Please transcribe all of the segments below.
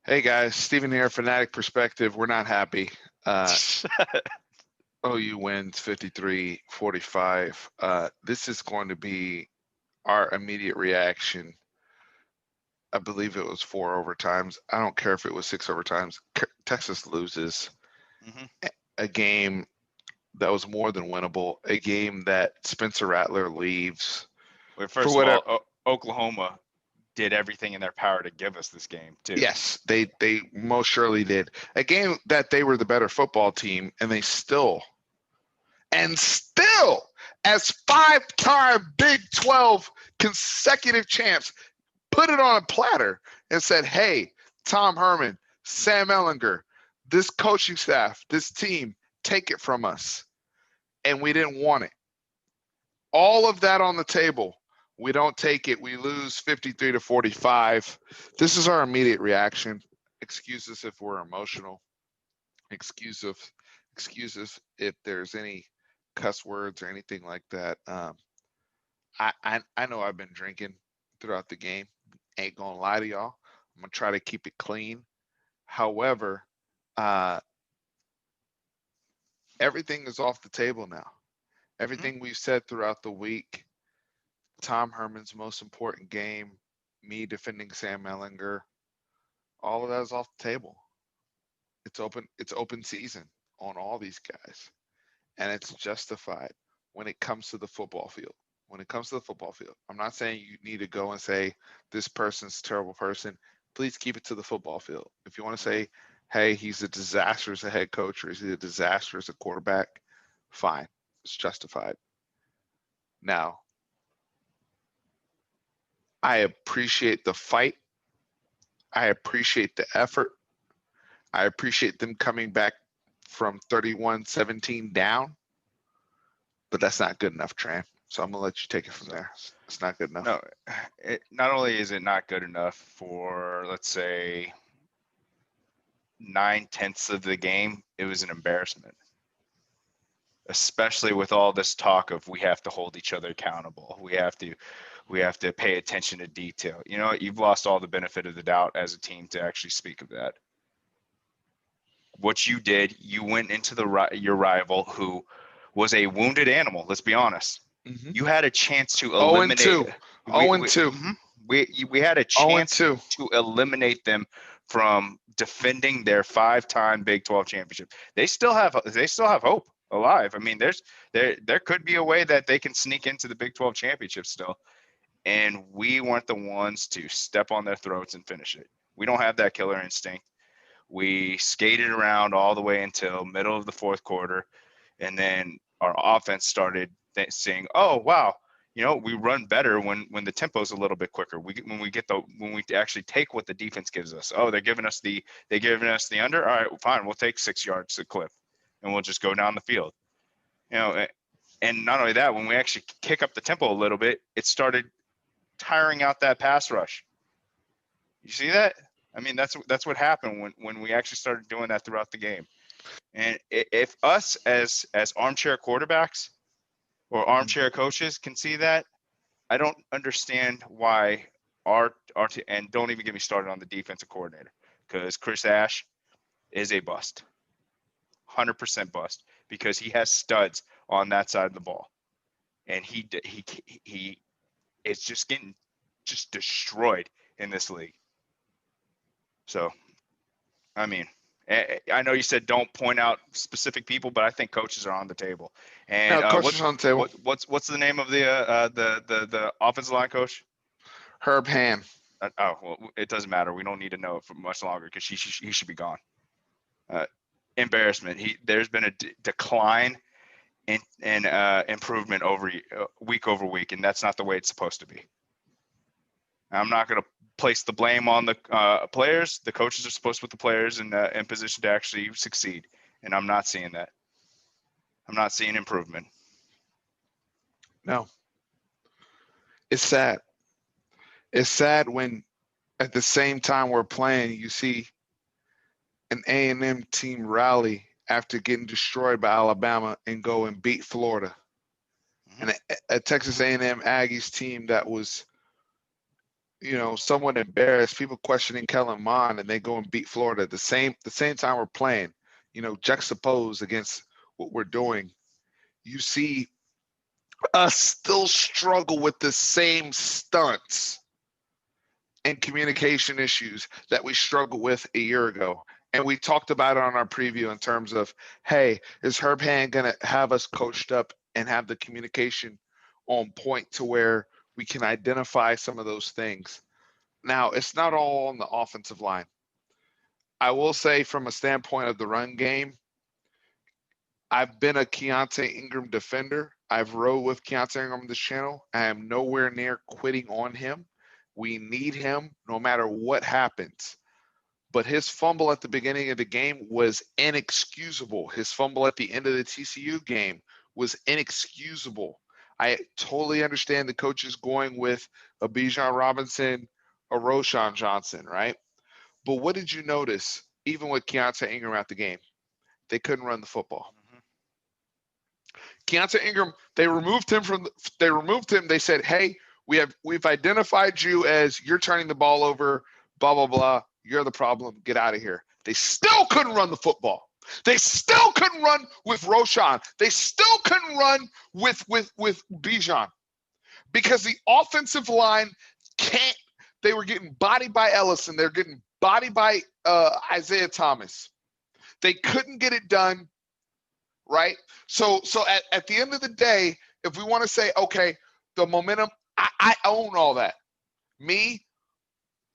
Hey guys, Steven here, Fanatic Perspective. We're not happy. Uh, OU wins 53-45. This is going to be our immediate reaction. I believe it was 4 overtimes. I don't care if it was 6 overtimes. Texas loses a game that was more than winnable, a game that Spencer Rattler leaves. Well, For first of whatever, all, Oklahoma did everything in their power to give us this game too. yes, they most surely did. A game that they were the better football team, and they still, as 5-time Big 12 consecutive champs, put it on a platter and said, hey, Tom Herman, Sam Ehlinger, this coaching staff, this team, take it from us. And we didn't want it. All of that on the table. We don't take it. We lose 53-45. This is our immediate reaction. Excuse us if we're emotional. Excuse us if there's any cuss words or anything like that. I know I've been drinking throughout the game. Ain't gonna lie to y'all. I'm gonna try to keep it clean. However, everything is off the table now. Everything we've said throughout the week, Tom Herman's most important game, me defending Sam Ehlinger, all of that is off the table. It's open season on all these guys. And it's justified when it comes to the football field. When it comes to the football field, I'm not saying you need to go and say this person's a terrible person. Please keep it to the football field. If you want to say, hey, he's a disaster as a head coach or he's a disaster as a quarterback, fine. It's justified. Now, I appreciate the fight. I appreciate the effort. I appreciate them coming back from 31-17 down. But that's not good enough, Tran. So I'm going to let you take it from there. It's not good enough. No, not only is it not good enough for, let's say, 9/10 of the game, it was an embarrassment. Especially with all this talk of we have to hold each other accountable. We have to pay attention to detail. You know, you've lost all the benefit of the doubt as a team to actually speak of that. What you did, you went into your rival who was a wounded animal. Let's be honest. Mm-hmm. You had a chance to eliminate. 0-2. 0-2. We had a chance to eliminate them from defending their 5-time Big 12 championship. They still have hope alive. I mean, there could be a way that they can sneak into the Big 12 championship still, and we weren't the ones to step on their throats and finish it. We don't have that killer instinct. We skated around all the way until middle of the fourth quarter, and then our offense started saying, "Oh, wow, you know, we run better when the tempo is a little bit quicker. When we actually take what the defense gives us. Oh, they're giving us the under. All right, fine, we'll take 6 yards a clip, and we'll just go down the field. You know, and not only that, when we actually kick up the tempo a little bit, it started tiring out that pass rush. You see that? I mean, that's what happened when we actually started doing that throughout the game. And if us as armchair quarterbacks or armchair coaches can see that, I don't understand why and don't even get me started on the defensive coordinator, because Chris Ash is a bust, 100% bust, because he has studs on that side of the ball, and he is just getting destroyed in this league. So, I mean, I know you said don't point out specific people, but I think coaches are on the table. And coaches on the table. What's the name of the offensive line coach? Herb Ham. Well, it doesn't matter. We don't need to know it for much longer because he should be gone. Embarrassment. There's been a decline in improvement week over week, and that's not the way it's supposed to be. I'm not going to place the blame on the players. The coaches are supposed to put the players in position to actually succeed, and I'm not seeing that. I'm not seeing improvement. No. It's sad. It's sad when at the same time we're playing, you see an A&M team rally after getting destroyed by Alabama and go and beat Florida. And a Texas A&M Aggies team that was somewhat embarrassed. People questioning Kellen Mond, and they go and beat Florida the same time we're playing. Juxtaposed against what we're doing, you see us still struggle with the same stunts and communication issues that we struggled with a year ago. And we talked about it on our preview in terms of, hey, is Herb Hand going to have us coached up and have the communication on point to where we can identify some of those things? Now, it's not all on the offensive line. I will say from a standpoint of the run game, I've been a Keontae Ingram defender. I've rode with Keontae Ingram on this channel. I am nowhere near quitting on him. We need him no matter what happens. But his fumble at the beginning of the game was inexcusable. His fumble at the end of the TCU game was inexcusable. I totally understand the coaches going with a Bijan Robinson, a Roshan Johnson, right? But what did you notice, even with Keontae Ingram at the game? They couldn't run the football. Keontae Ingram, they removed him. They said, hey, we've identified you as you're turning the ball over, blah, blah, blah. You're the problem. Get out of here. They still couldn't run the football. They still couldn't run with Roshan. They still couldn't run with Bijan because the offensive line can't. They were getting bodied by Ellison. They're getting bodied by Isaiah Thomas. They couldn't get it done, right? So at the end of the day, if we want to say, okay, the momentum, I own all that. Me,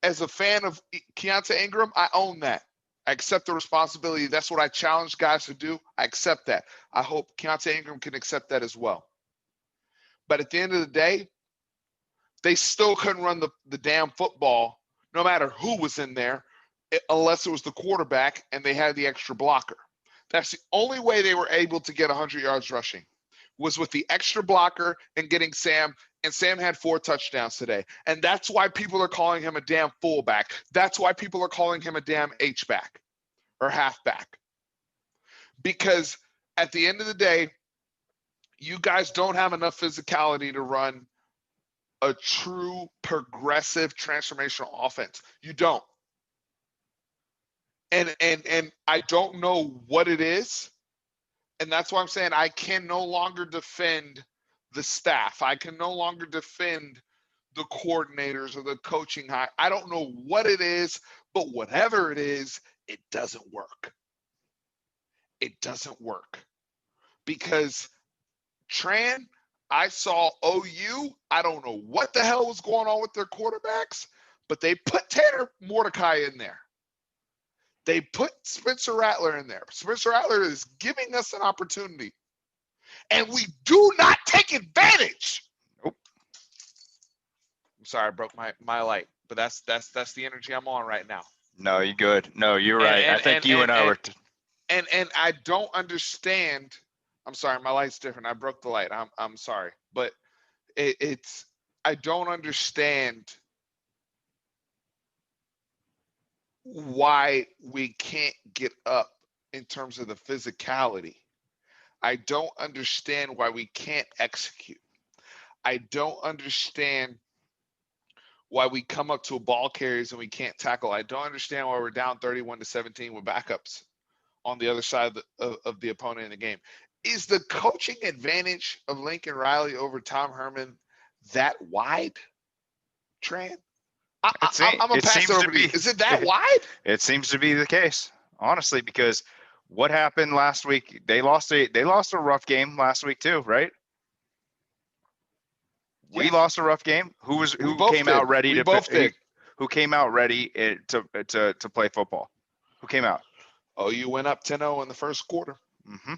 as a fan of Keontae Ingram, I own that. I accept the responsibility. That's what I challenge guys to do. I accept that. I hope Keontae Ingram can accept that as well. But at the end of the day, they still couldn't run the damn football, no matter who was in there, unless it was the quarterback and they had the extra blocker. That's the only way they were able to get 100 yards rushing, was with the extra blocker and getting Sam. And Sam had 4 touchdowns today. And that's why people are calling him a damn fullback. That's why people are calling him a damn H-back or halfback. Because at the end of the day, you guys don't have enough physicality to run a true progressive transformational offense. You don't. And I don't know what it is. And that's why I'm saying I can no longer defend the staff. I can no longer defend the coordinators or the coaching high. I don't know what it is, but whatever it is, it doesn't work. It doesn't work. Because Tran, I saw OU. I don't know what the hell was going on with their quarterbacks, but they put Tanner Mordecai in there. They put Spencer Rattler in there. Spencer Rattler is giving us an opportunity. And we do not take advantage. Nope. I'm sorry, I broke my light, but that's the energy I'm on right now. No, you're good. No, you're right. I think you and I were. And I don't understand. I'm sorry, my light's different. I broke the light. I'm sorry, but it's I don't understand why we can't get up in terms of the physicality. I don't understand why we can't execute. I don't understand why we come up to a ball carries and we can't tackle. I don't understand why we're down 31-17 with backups on the other side of the opponent in the game. Is the coaching advantage of Lincoln Riley over Tom Herman that wide, Tran? I'm gonna pass it over to you. Is it that wide? It seems to be the case, honestly, because what happened last week? They lost a rough game last week too, right? We lost a rough game. Who came out ready to play football? Who came out? Oh, you went up 10-0 in the first quarter. Mm-hmm.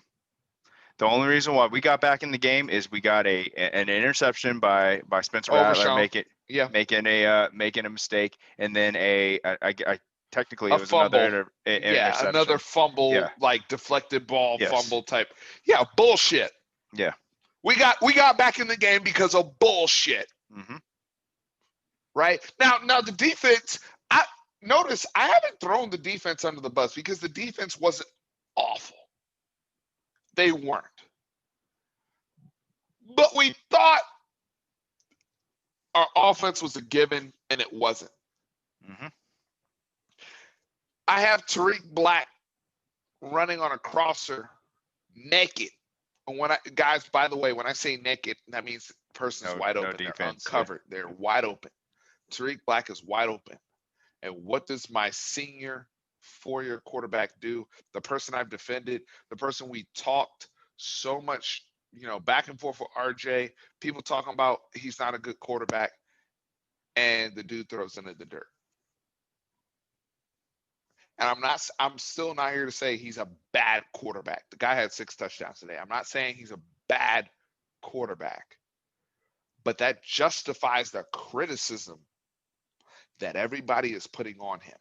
The only reason why we got back in the game is we got an interception by Spencer Rattler making a mistake, and then technically it was fumble. Another fumble, like deflected ball fumble type. Yeah, bullshit. Yeah. We got back in the game because of bullshit. Mm-hmm. Right? Now the defense, I haven't thrown the defense under the bus because the defense wasn't awful. They weren't. But we thought our offense was a given, and it wasn't. Mm-hmm. I have Tariq Black running on a crosser naked. And guys, by the way, when I say naked, that means the person's wide open. Defense, they're uncovered. Yeah. They're wide open. Tariq Black is wide open. And what does my senior four-year quarterback do? The person I've defended, the person we talked so much, back and forth with RJ, people talking about he's not a good quarterback, and the dude throws into the dirt. And I'm still not here to say he's a bad quarterback. The guy had 6 touchdowns today. I'm not saying he's a bad quarterback, but that justifies the criticism that everybody is putting on him.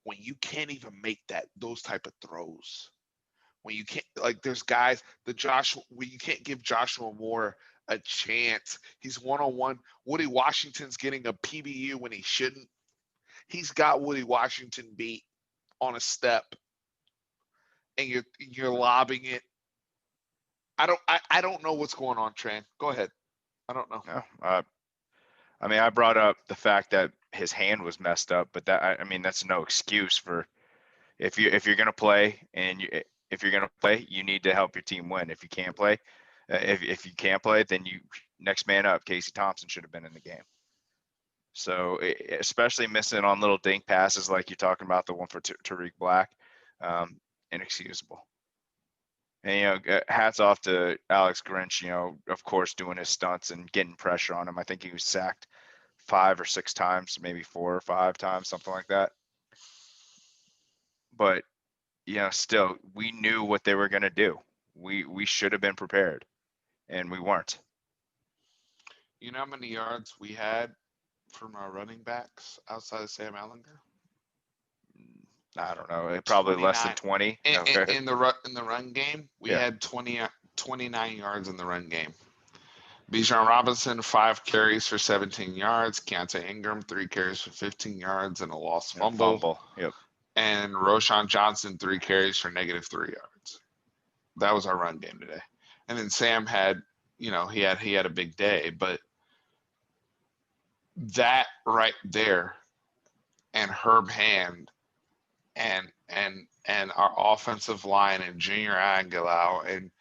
When you can't even make those type of throws, when you can't, like, there's guys, when you can't give Joshua Moore a chance. He's one-on-one. Woody Washington's getting a PBU when he shouldn't. He's got Woody Washington beat on a step, and you're lobbing it. I don't know what's going on, Tran. Go ahead. I don't know. No, I brought up the fact that his hand was messed up, but that's no excuse for if you're gonna play you need to help your team win. If you can't play, if you can't play, then you next man up. Casey Thompson should have been in the game. So especially missing on little dink passes like you're talking about, the one for Tariq Black, inexcusable. And hats off to Alex Grinch. Of course, doing his stunts and getting pressure on him. I think he was sacked 5 or 6 times, maybe 4 or 5 times, something like that. But still, we knew what they were going to do. We should have been prepared, and we weren't. You know how many yards we had from our running backs outside of Sam Ehlinger? I don't know. Probably 29. Less than 20. In the run game, we had 29 yards in the run game. Bijan Robinson, 5 carries for 17 yards. Keontae Ingram, 3 carries for 15 yards and a lost fumble. Yep. And Roschon Johnson, 3 carries for -3 yards. That was our run game today. And then Sam had, he had a big day, but that right there, and Herb Hand, and our offensive line, and Junior Angelau, and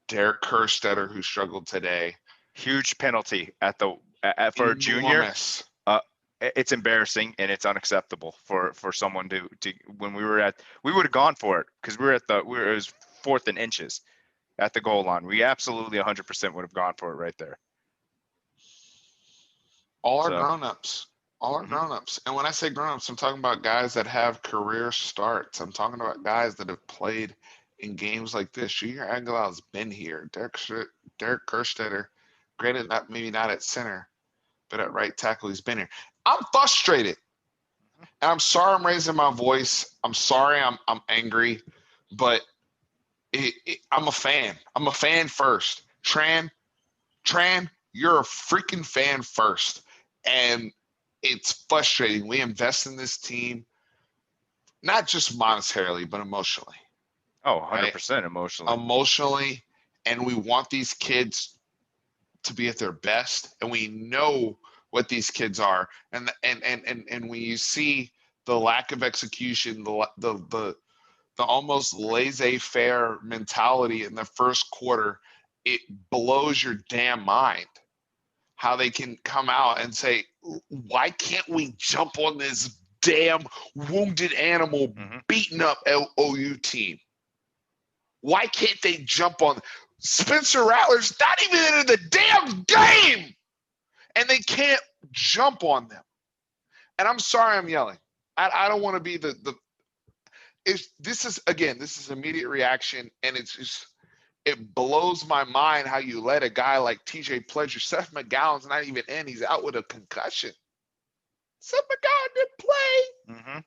Derek Kerstetter, who struggled today. Huge penalty for a junior. It's embarrassing, and it's unacceptable for someone to when we would have gone for it, because it was 4th and inches at the goal line. We absolutely 100% would have gone for it right there. All our grown-ups. And when I say grown-ups, I'm talking about guys that have career starts. I'm talking about guys that have played in games like this. Junior Angelau's been here. Derek Kerstetter, granted, maybe not at center, but at right tackle, he's been here. I'm frustrated. And I'm sorry I'm raising my voice. I'm sorry I'm angry, but I'm a fan. I'm a fan first. Tran, you're a freaking fan first. And it's frustrating. We invest in this team, not just monetarily, but emotionally. Oh, 100% right? Emotionally. And we want these kids to be at their best. And we know what these kids are. And when you see the lack of execution, the almost laissez-faire mentality in the first quarter, it blows your damn mind. How they can come out and say, why can't we jump on this damn wounded animal beating up OU team? Why can't they jump on? Spencer Rattler's not even in the damn game, and they can't jump on them. And I'm sorry I'm yelling. I don't want to be this is immediate reaction, and it blows my mind how you let a guy like TJ Pledger, Seth McGowan's not even in. He's out with a concussion. Seth McGowan didn't play. Mm-hmm.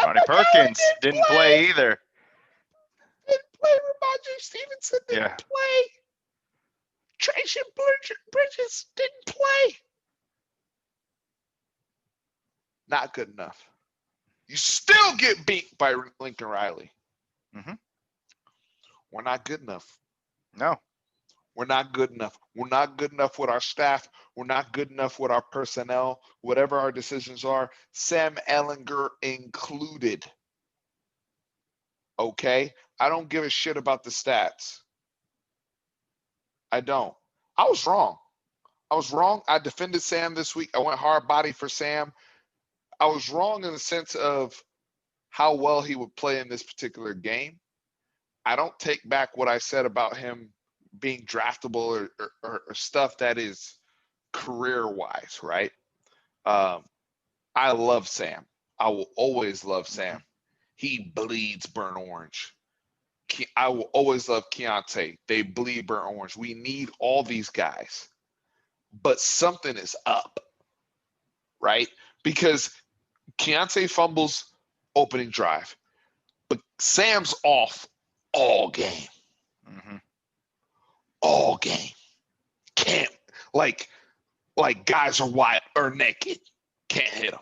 Ronnie Perkins didn't play either. Didn't play. Ramondre Stevenson didn't play. Tracy Bridges didn't play. Not good enough. You still get beat by Lincoln Riley. Mm-hmm. We're not good enough. No. We're not good enough. We're not good enough with our staff. We're not good enough with our personnel. Whatever our decisions are, Sam Ehlinger included. Okay? I don't give a shit about the stats. I don't. I was wrong. I was wrong. I defended Sam this week. I went hard body for Sam. I was wrong in the sense of how well he would play in this particular game. I don't take back what I said about him being draftable or stuff that is career-wise, right? I love Sam. I will always love Sam. He bleeds burnt orange. I will always love Keontae. They bleed burnt orange. We need all these guys. But something is up, right? Because Keontae fumbles opening drive, but Sam's off all game. Mm-hmm. All game. Can't like guys are wide or naked. Can't hit them.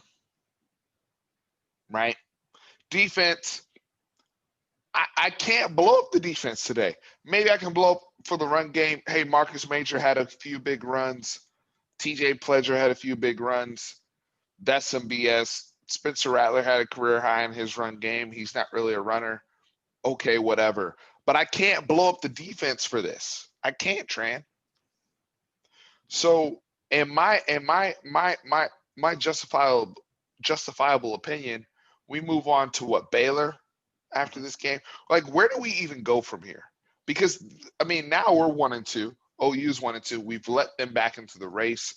Right? Defense. I can't blow up the defense today. Maybe I can blow up for the run game. Hey, Marcus Major had a few big runs. TJ Pledger had a few big runs. That's some BS. Spencer Rattler had a career high in his run game. He's not really a runner. Okay, whatever. But I can't blow up the defense for this. I can't, Tran. So, in my justifiable opinion, we move on to what, Baylor after this game? Like, where do we even go from here? Because I mean, now we're 1-2. OU's 1-2. We've let them back into the race,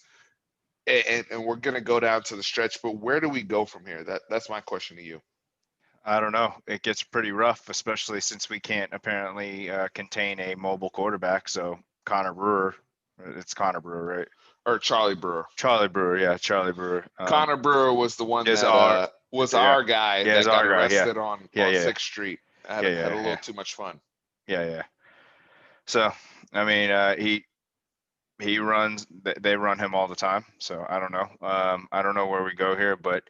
and we're gonna go down to the stretch. But where do we go from here? That's my question to you. I don't know. It gets pretty rough, especially since we can't apparently contain a mobile quarterback. So Connor Brewer, it's Connor Brewer, right? Or Charlie Brewer. Charlie Brewer, yeah, Charlie Brewer. Connor Brewer was the one that was yeah. our guy Yeah, that got our guy, arrested on 6th Street. Had a little too much fun. Yeah. So, I mean, he runs. They run him all the time. So I don't know. I don't know where we go here, but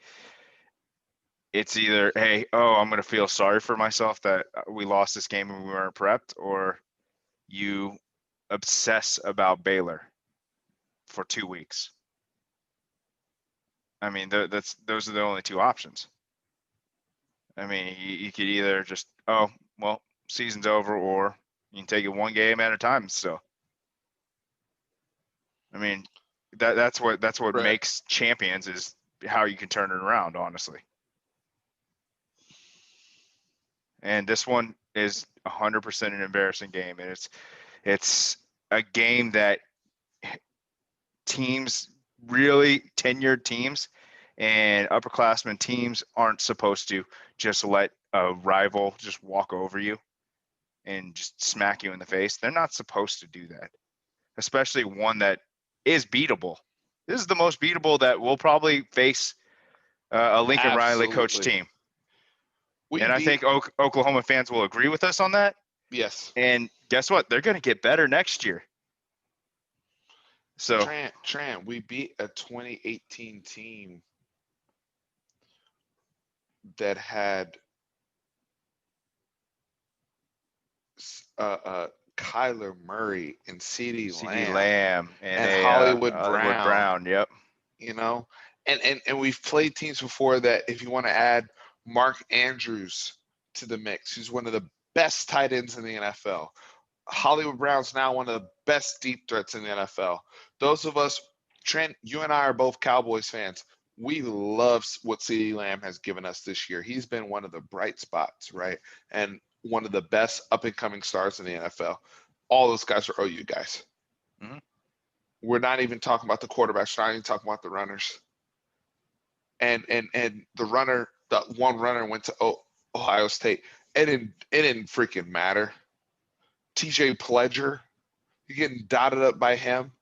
it's either, hey, I'm going to feel sorry for myself that we lost this game and we weren't prepped, or you obsess about Baylor for 2 weeks. I mean, those are the only two options. I mean, you could either just, season's over, or you can take it one game at a time still. I mean, that's what right. Makes champions, is how you can turn it around, honestly. And this one is 100% an embarrassing game, and it's a game that teams, really tenured teams and upperclassmen teams, aren't supposed to just let a rival just walk over you and just smack you in the face. They're not supposed to do that, especially one that is beatable. This is the most beatable that we'll probably face a Lincoln Riley coach team. I think Oklahoma fans will agree with us on that. Yes. And guess what? They're going to get better next year. So Tran, we beat a 2018 team that had Kyler Murray and CeeDee Lamb and Hollywood Brown. Yep. You know, and we've played teams before that. If you want to add Mark Andrews to the mix, who's one of the best tight ends in the NFL. Hollywood Brown's now one of the best deep threats in the NFL. Those of us, Trent, you and I are both Cowboys fans. We love what CeeDee Lamb has given us this year. He's been one of the bright spots, right? And one of the best up-and-coming stars in the NFL. All those guys are OU guys. Mm-hmm. We're not even talking about the quarterbacks. We're not even talking about the runners. And the runner, the one runner went to Ohio State. It didn't freaking matter. TJ Pledger, you're getting dotted up by him,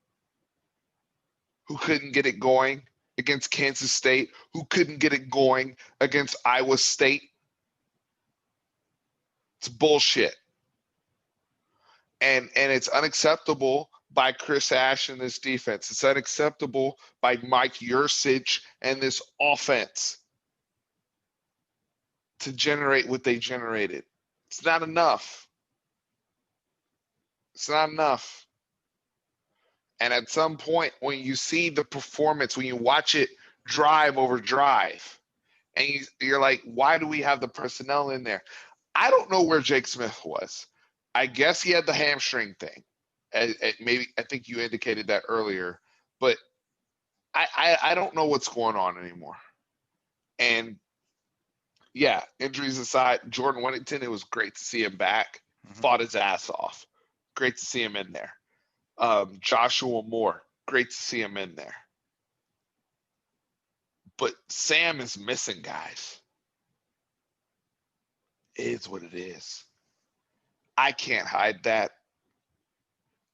who couldn't get it going against Kansas State, who couldn't get it going against Iowa State. It's bullshit. And it's unacceptable by Chris Ash and this defense. It's unacceptable by Mike Yurcich and this offense to generate what they generated. It's not enough. It's not enough. And at some point, when you see the performance, when you watch it drive over drive, and you're like, why do we have the personnel in there? I don't know where Jake Smith was. I guess he had the hamstring thing. Maybe I think you indicated that earlier, but I don't know what's going on anymore. And yeah, injuries aside, Jordan Whittington, it was great to see him back. Fought his ass off. Great to see him in there. Joshua Moore, great to see him in there. But Sam is missing guys. It is what it is. I can't hide that.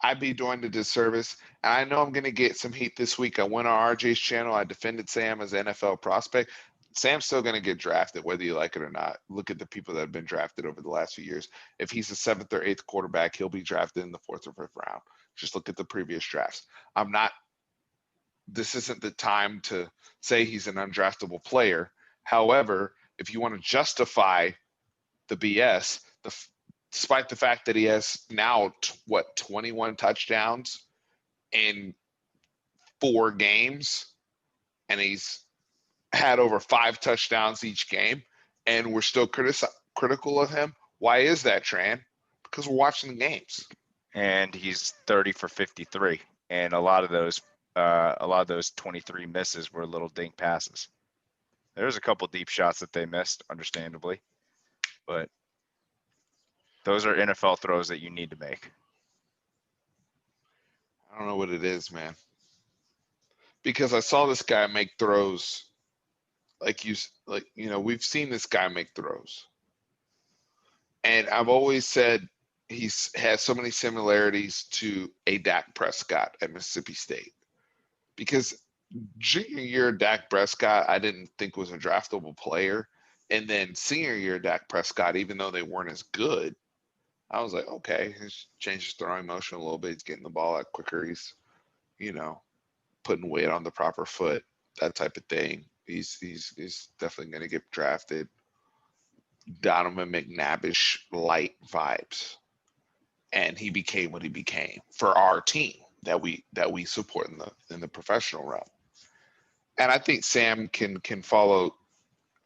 I'd be doing the disservice. And I know I'm going to get some heat this week. I went on RJ's channel. I defended Sam as an NFL prospect. Sam's still going to get drafted, whether you like it or not. Look at the people that have been drafted over the last few years. If he's a 7th or 8th quarterback, he'll be drafted in the 4th or 5th round. Just look at the previous drafts. This isn't the time to say he's an undraftable player. However, if you want to justify the BS, despite the fact that he has now 21 touchdowns in 4 games, and he's had over 5 touchdowns each game, and we're still critical of him. Why is that, Tran? Because we're watching the games. And he's 30 for 53, and a lot of those 23 misses were little dink passes. There's a couple deep shots that they missed, understandably, but those are NFL throws that you need to make. I don't know what it is, man. Because I saw this guy make throws we've seen this guy make throws. And I've always said he has so many similarities to a Dak Prescott at Mississippi State. Because junior year Dak Prescott, I didn't think was a draftable player. And then senior year Dak Prescott, even though they weren't as good, I was like, okay, he's changed his throwing motion a little bit. He's getting the ball out quicker. He's, putting weight on the proper foot, that type of thing. He's definitely going to get drafted. Donovan McNabbish light vibes, and he became what he became for our team that we support in the professional realm. And I think Sam can follow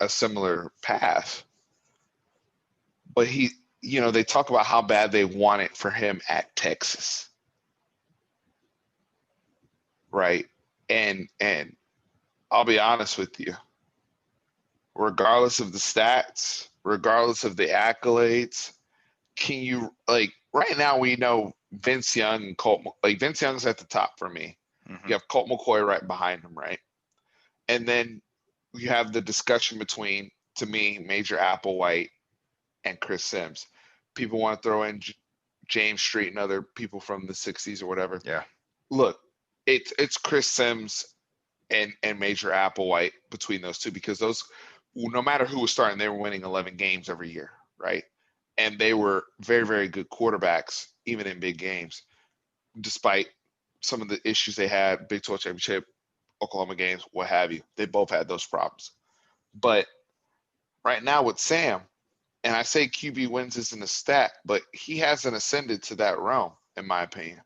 a similar path. But they talk about how bad they want it for him at Texas. Right. And I'll be honest with you. Regardless of the stats, regardless of the accolades, can you right now we know Vince Young and Colt, Vince Young's at the top for me. You have Colt McCoy right behind him, right? And then you have the discussion between, to me, Major Applewhite and Chris Sims. People want to throw in James Street and other people from the 60s or whatever. Yeah. Look, it's Chris Sims and Major Applewhite between those two, because those, no matter who was starting, they were winning 11 games every year, right? And they were very, very good quarterbacks, even in big games, despite some of the issues they had, Big 12 championship, Oklahoma games, what have you. They both had those problems. But right now with Sam, and I say QB wins isn't a stat, but he hasn't ascended to that realm, in my opinion.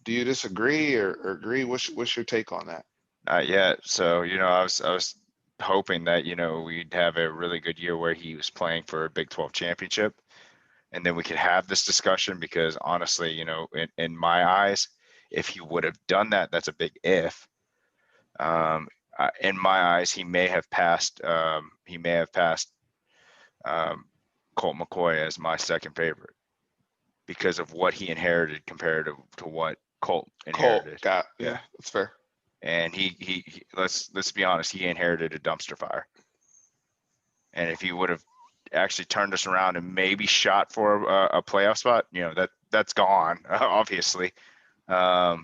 Do you disagree or agree? What's your take on that? Not yet. So, I was hoping that, we'd have a really good year where he was playing for a Big 12 championship, and then we could have this discussion, because honestly, in my eyes, if he would have done that, that's a big if. In my eyes, he may have passed Colt McCoy as my second favorite, because of what he inherited compared to what Colt inherited. Yeah, that's fair. And he let's be honest, he inherited a dumpster fire. And if he would have actually turned us around and maybe shot for a playoff spot, that's gone, obviously. If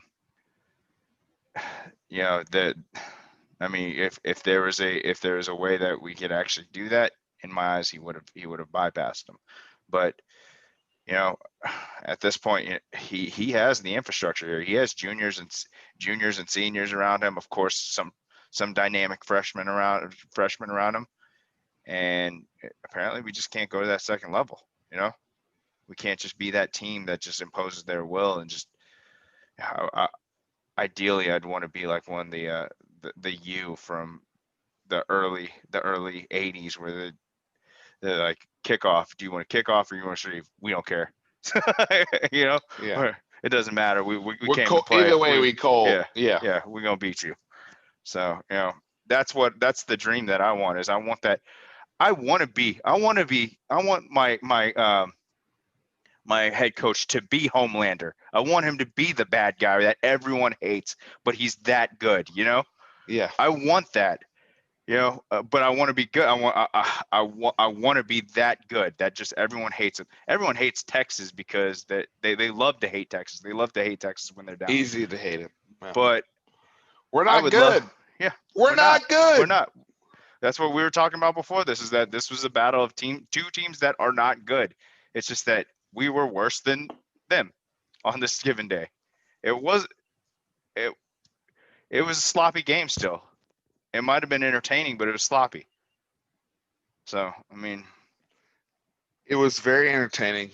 there was a way that we could actually do that, in my eyes, he would have bypassed him. But at this point, he has the infrastructure here. He has juniors and seniors around him. Of course, some dynamic freshmen around him. And apparently, we just can't go to that second level. We can't just be that team that just imposes their will and just Ideally, I'd want to be like one of the U from the early '80s, where the like kickoff. Do you want to kick off or you want to stream? We don't care. you know, Yeah. or it doesn't matter. We We're came to cold. play. Either way, we cold. Yeah, Yeah. yeah, we're gonna beat you. So that's the dream that I want. Is I want that. I want my head coach to be Homelander. I want him to be the bad guy that everyone hates, but he's that good. Yeah. I want that. But I want to be good. I want to be that good that just everyone hates it. Everyone hates Texas because they love to hate Texas. They love to hate Texas when they're down. Easy to hate him. Yeah. But We're I not would good. yeah, We're not good. We're not. That's what we were talking about before. This was a battle of two teams that are not good. It's just that we were worse than them on this given day. It was it it was a sloppy game still. It might have been entertaining, but it was sloppy. So, I mean, It was very entertaining,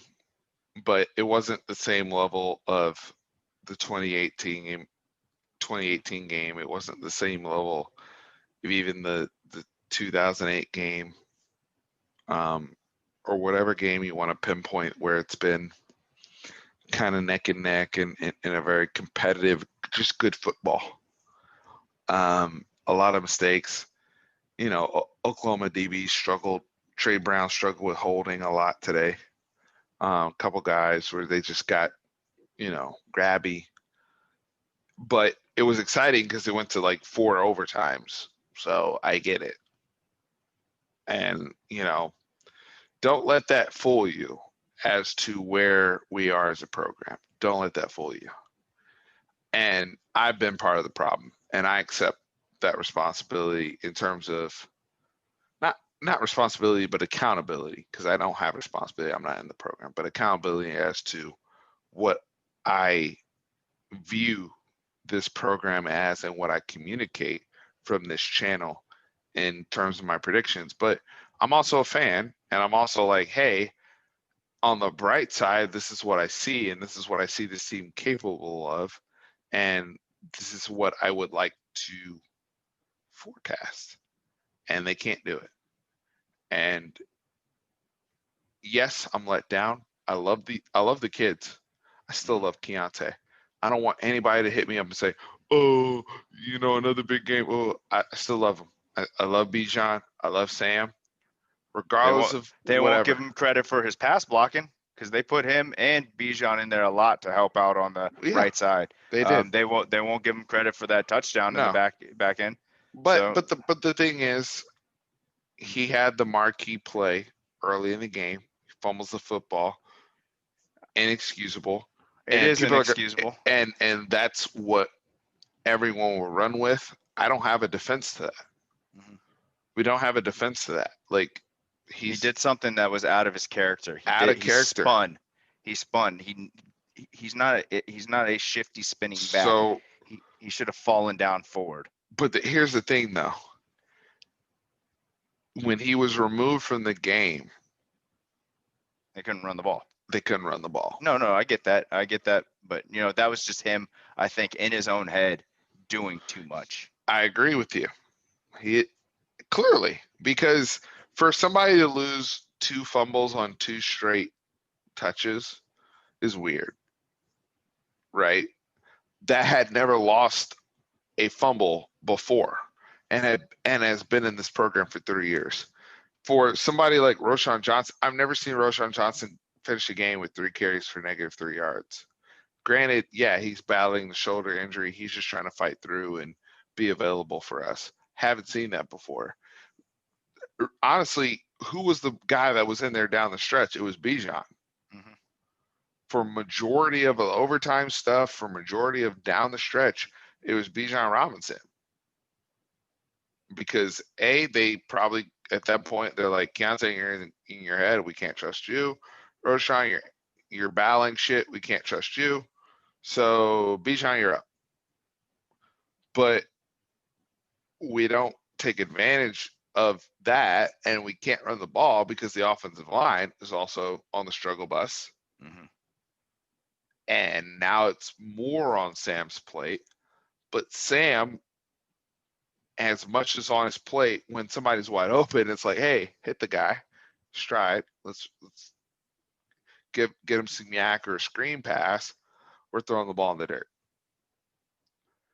but it wasn't the same level of the 2018 game. 2018 game. It wasn't the same level of even the 2008 game, or whatever game you want to pinpoint where it's been kind of neck and neck and in a very competitive, just good football. A lot of mistakes. Oklahoma DB struggled. Trey Brown struggled with holding a lot today. A couple guys where they just got, grabby. But it was exciting because it went to like 4 overtimes. So I get it. And, don't let that fool you as to where we are as a program. Don't let that fool you. And I've been part of the problem, and I accept that responsibility in terms of not responsibility, but accountability, because I don't have responsibility. I'm not in the program, but accountability as to what I view this program as and what I communicate from this channel in terms of my predictions. But I'm also a fan, and I'm also like, hey, on the bright side, this is what I see, and this is what I see this team capable of, and this is what I would like to forecast. And they can't do it. And yes, I'm let down. I love the kids. I still love Keontae. I don't want anybody to hit me up and say, "Oh, another big game." Oh, I still love them. I love Bijan. I love Sam. Regardless of they whatever. won't give him credit for his pass blocking because they put him and Bijan in there a lot to help out on the right side. They did. They won't give him credit for that touchdown in the back end. But the thing is, he had the marquee play early in the game. He fumbles the football. Inexcusable. It is inexcusable. And that's what everyone will run with. I don't have a defense to that. Mm-hmm. We don't have a defense to that. Like he did something that was out of his character. He spun. He's not a shifty spinning back. So he should have fallen down forward. But here's the thing, though. When he was removed from the game, they couldn't run the ball. No, I get that. But that was just him, I think, in his own head doing too much. I agree with you. He clearly, because for somebody to lose 2 fumbles on 2 straight touches is weird, right? That had never lost a fumble before and has been in this program for 3 years. For somebody like Roschon Johnson, I've never seen Roschon Johnson finish a game with 3 carries for -3 yards. Granted, yeah, he's battling the shoulder injury. He's just trying to fight through and be available for us. Haven't seen that before. Honestly, who was the guy that was in there down the stretch? It was Bijan. Mm-hmm. For majority of the overtime stuff, for majority of down the stretch, it was Bijan Robinson. Because they probably at that point they're like, Keontae, you're in your head, we can't trust you. Roschon, you're battling shit, we can't trust you. So Bijan, you're up. But we don't take advantage of that, and we can't run the ball because the offensive line is also on the struggle bus. Mm-hmm. And now it's more on Sam's plate. But Sam, as much as on his plate, when somebody's wide open, it's like, hey, hit the guy, stride. Let's get him some yak or a screen pass. We're throwing the ball in the dirt.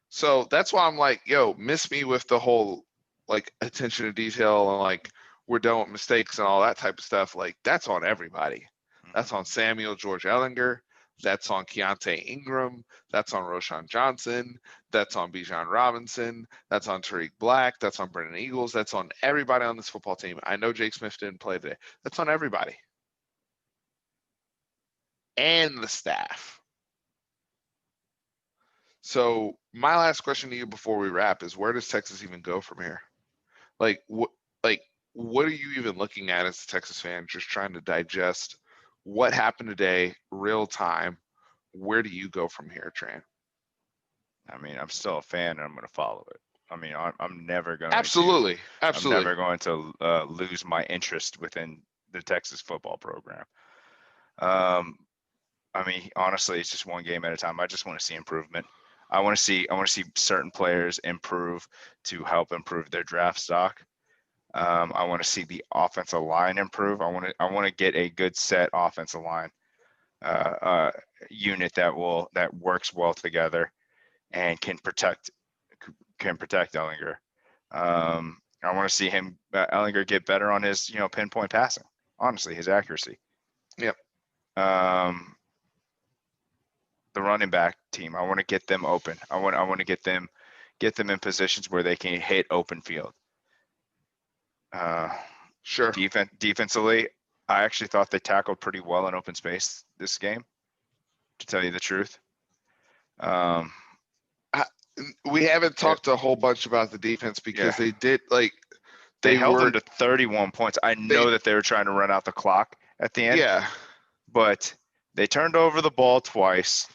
So that's why I'm like, yo, miss me with the whole like attention to detail and like we're done with mistakes and all that type of stuff. Like that's on everybody. That's on Samuel George Ellinger. That's on Keontae Ingram. That's on Roshan Johnson. That's on Bijan Robinson. That's on Tariq Black. That's on Brendan Eagles. That's on everybody on this football team. I know Jake Smith didn't play today. That's on everybody. And the staff. So my last question to you before we wrap is where does Texas even go from here? Like what are you even looking at as a Texas fan, just trying to digest what happened today, real time? Where do you go from here, Tran? I mean, I'm still a fan, and I'm going to follow it. I mean, I'm never going absolutely. I'm never going to lose my interest within the Texas football program. I mean, honestly, it's just one game at a time. I just want to see improvement. I want to see certain players improve to help improve their draft stock. I want to see the offensive line improve. I want to get a good set offensive line unit that works well together and can protect Ellinger. I want to see him Ellinger get better on his pinpoint passing. Honestly, his accuracy. Yep. The running back team, I want to get them open. I want to get them in positions where they can hit open field. Sure. Defensively, I actually thought they tackled pretty well in open space this game, to tell you the truth. We haven't talked a whole bunch about the defense because they did they held them to 31 points. I know that they were trying to run out the clock at the end. Yeah. But they turned over the ball twice.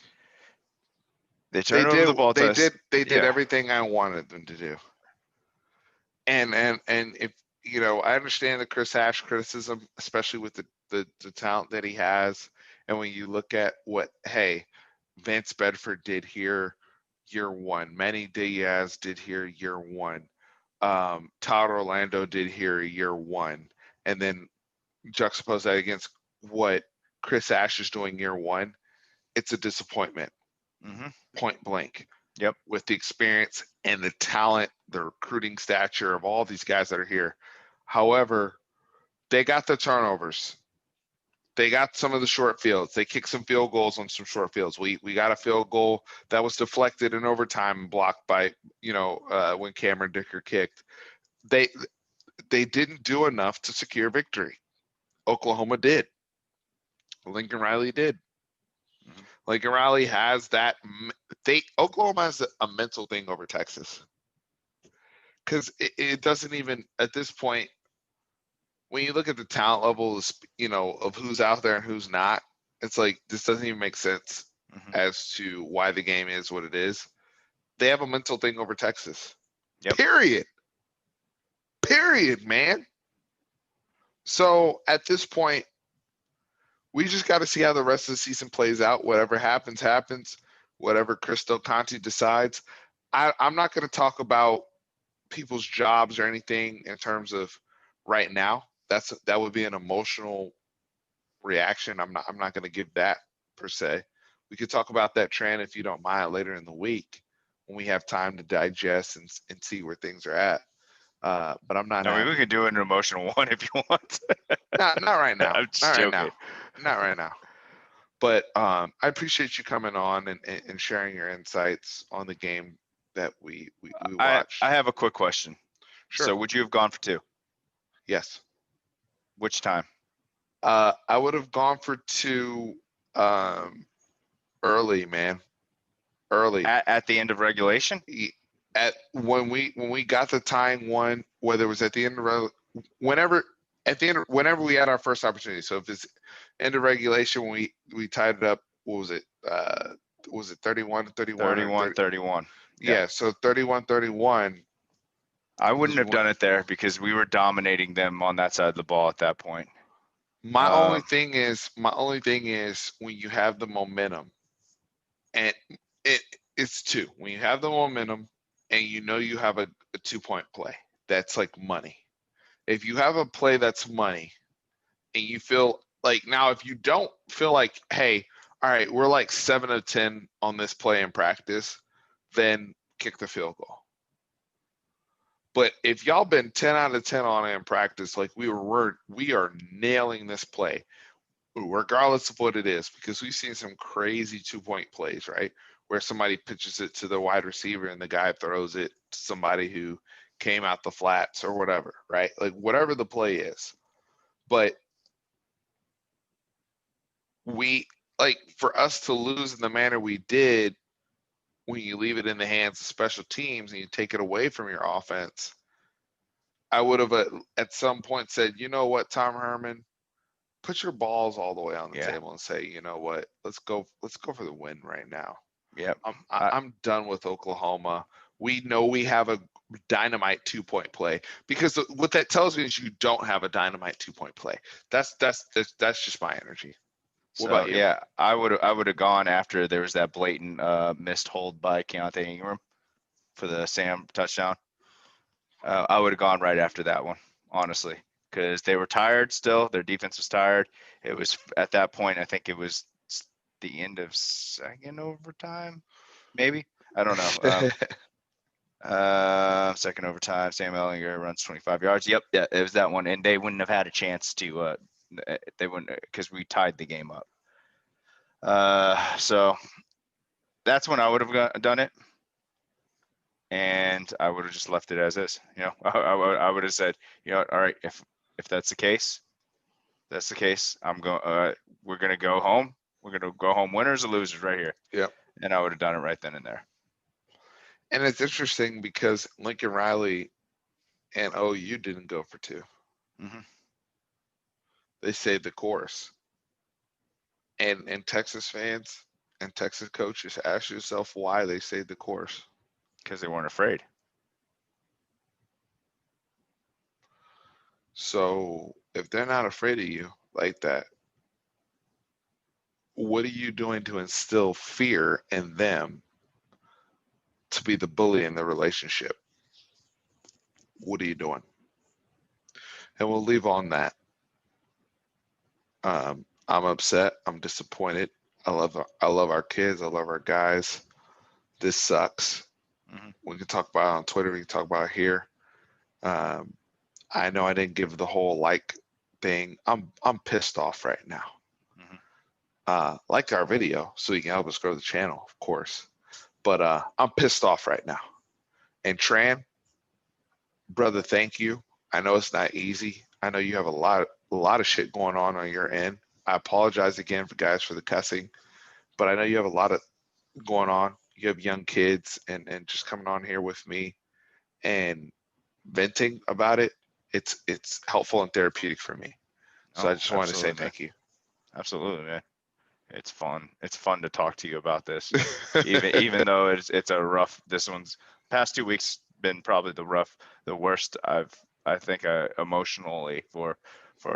They did everything I wanted them to do. And if I understand the Chris Ash criticism, especially with the talent that he has, and when you look at what Vance Bedford did here year one, Manny Diaz did here year one, Todd Orlando did here year one, and then juxtapose that against what Chris Ash is doing year one, it's a disappointment. Point blank. Yep. With the experience and the talent, the recruiting stature of all these guys that are here. However, they got the turnovers. They got some of the short fields. They kicked some field goals on some short fields. We got a field goal that was deflected in overtime and blocked by, when Cameron Dicker kicked. They didn't do enough to secure victory. Oklahoma did. Lincoln Riley did. Lincoln Riley has that. Oklahoma has a mental thing over Texas. Because it doesn't even, at this point, when you look at the talent levels, of who's out there and who's not, it's like this doesn't even make sense as to why the game is what it is. They have a mental thing over Texas. Yep. Period, man. So at this point, we just got to see how the rest of the season plays out. Whatever happens, happens. Whatever Chris Del Conte decides. I'm not going to talk about people's jobs or anything in terms of right now. That would be an emotional reaction. I'm not going to give that per se. We could talk about that, Tran, if you don't mind, later in the week when we have time to digest and see where things are at. But I'm not. No, we could do an emotional one if you want. Not right now. I'm just joking. Not right now. But I appreciate you coming on and sharing your insights on the game that we watched. I have a quick question. Sure. So would you have gone for 2? Yes. Which time? I would have gone for 2 early, man. Early. At the end of regulation? When we got the tying one, whether it was at the end of whenever we had our first opportunity. So if it's end of regulation, when we tied it up, what was it? Was it 31-31? 31-31. Yeah, so 31-31. I wouldn't have done it there because we were dominating them on that side of the ball at that point. My only thing is when you have the momentum And it's two. When you have the momentum and you know you have a 2-point play, that's like money. If you have a play that's money and you feel like, now if you don't feel like, hey, all right, we're like 7 of 10 on this play in practice, then kick the field goal. But if y'all been 10 out of 10 on it in practice, like we are nailing this play, regardless of what it is, because we've seen some crazy 2-point plays, right? Where somebody pitches it to the wide receiver and the guy throws it to somebody who came out the flats or whatever, right? Like whatever the play is. But for us to lose in the manner we did, when you leave it in the hands of special teams and you take it away from your offense, I would have at some point said, you know what, Tom Herman, put your balls all the way on the table and say, you know what, let's go for the win right now. Yep. I'm done with Oklahoma. We know we have a dynamite 2-point play, because what that tells me is you don't have a dynamite 2-point play. That's just my energy. What about you? Yeah, I would have gone after there was that blatant missed hold by Keontae Ingram for the Sam touchdown. I would have gone right after that one, honestly, because they were tired still. Their defense was tired. It was at that point, I think it was the end of second overtime, maybe. I don't know. Second overtime, Sam Ellinger runs 25 yards. Yep, yeah, it was that one, and they wouldn't have had a chance to. They wouldn't, because we tied the game up. So that's when I would have done it, and I would have just left it as is. You know, I would have said, you know, all right, if that's the case, that's the case. We're gonna go home. We're gonna go home winners or losers right here. Yep. And I would have done it right then and there. And it's interesting because Lincoln Riley and OU didn't go for 2. Mm-hmm. They saved the course. And Texas fans and Texas coaches, ask yourself why they saved the course. Because they weren't afraid. So if they're not afraid of you like that, what are you doing to instill fear in them to be the bully in the relationship? What are you doing? And we'll leave on that. I'm upset. I'm disappointed. I love our kids. I love our guys. This sucks. Mm-hmm. We can talk about it on Twitter. We can talk about it here. I know I didn't give the whole like thing. I'm pissed off right now. Mm-hmm. Like our video so you can help us grow the channel, of course. But I'm pissed off right now. And Tran, brother, thank you. I know it's not easy. I know you have a lot of shit going on your end. I apologize again for the cussing, but I know you have a lot of going on. You have young kids, and just coming on here with me and venting about it, it's helpful and therapeutic for me. So I just wanted to say thank you. Absolutely, man. It's fun. It's fun to talk to you about this, even though it's a rough. This one's past 2 weeks been probably the worst I think emotionally for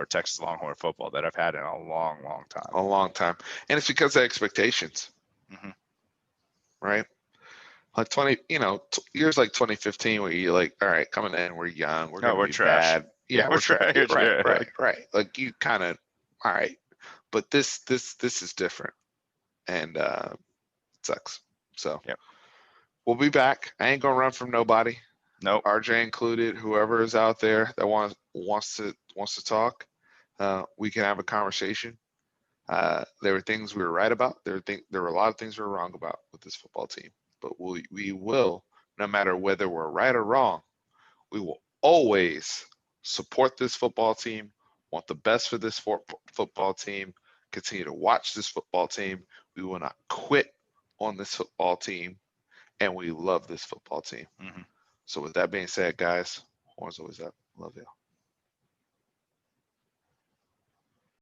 Texas Longhorn football that I've had in a long time. A long time, and it's because of expectations, mm-hmm. right? Like years like 2015, where you're like, all right, coming in, we're young, we're gonna be trash. bad. Yeah, we're trash. Right. Like you kind of, all right, but this is different, and it sucks. So yep. We'll be back. I ain't gonna run from nobody. Nope. RJ included. Whoever is out there that wants to talk, we can have a conversation. There were things we were right about. There were a lot of things we were wrong about with this football team. But we will, no matter whether we're right or wrong, we will always support this football team, want the best for this football team, continue to watch this football team. We will not quit on this football team, and we love this football team. Mm-hmm. So with that being said, guys, horns always up. Love y'all.